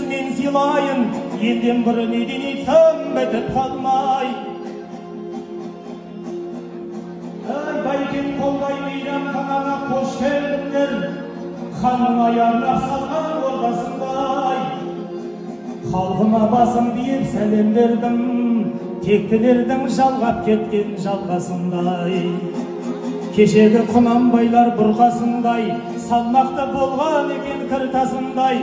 көзінен сыйлайын, елден бір неден етсем бітіп қалмай. Байкен қолдай мейрам қанаға қош келдіңдер, ханның аяғына салған ордасындай. Халқыма басым дейіп сәлем бердім, тектілердің жалғап кеткен жалғасындай. Кешегі Құнанбайлар бұрқасындай, салмақты болған екен кіртасындай.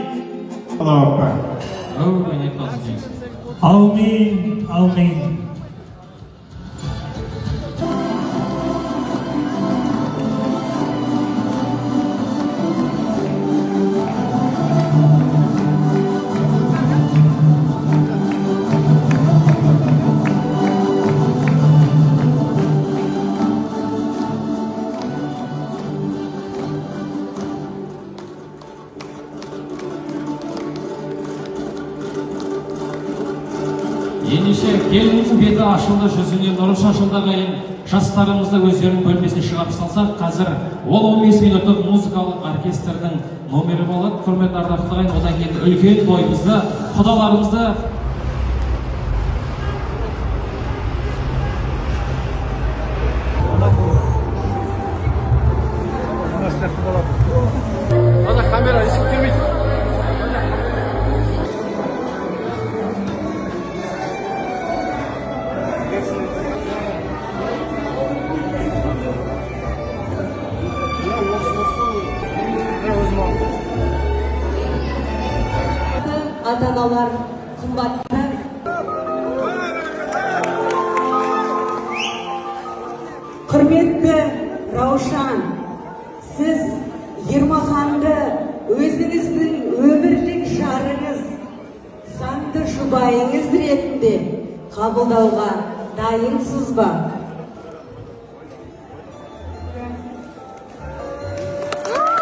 Аумин, аумин. Ендеше келініміздің беті ашылды, жүзіне нұры шашылды ағайын. Жастарымызды өздерінің бөлмесіне шығарып салсақ, қазір ол 15 минуттық музыкалық оркестрдің номері болады. Құрметті ардақты ағайын, одан кейін үлкен тойымызды, құдаларымызды камера ешкім келмейді. Ата-аналар қымбатты. Құрметті Раушан, сіз Ермаханды өзіңіздің өмірлік жарыңыз, санды жұбайыңыз ретінде қабылдауға дайынсыз ба?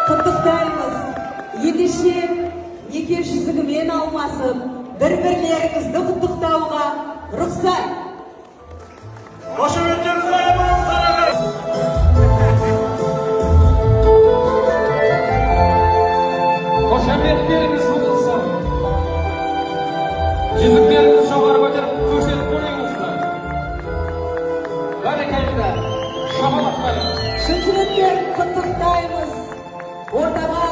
Құттықтаймыз. Ендеше неке жүзігімен алмасып, бір-бірлеріңізді құттықтауға рұқсат. Қошеметтеріңізді аямаңыз сарағай. қошеметтеріңіз болсын. Жүзіктеріңізді жоғары көтеріп көрсетіп көріңіздер. Бәрекелді, шапалақтар. Шын жүректен құттықтаймыз. Ортаға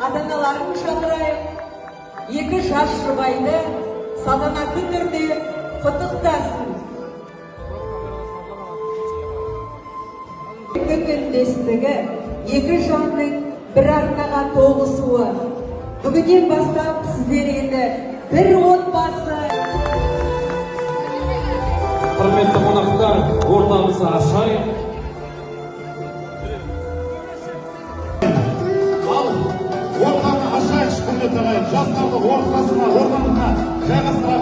ата-аналарын шақырайық. Екі жас жұбайды салтанатты түрде құттықтасын. Көңілдестігі екі жанның бір арнаға тоғысуы. Бүгіннен бастап сіздер енді бір отбасы. Құрметті қонақтар, ортамызды ашайық. Ортаны ашайық, құрметті ағайын, жастарды ортасына, ортамызға жайғастырайық.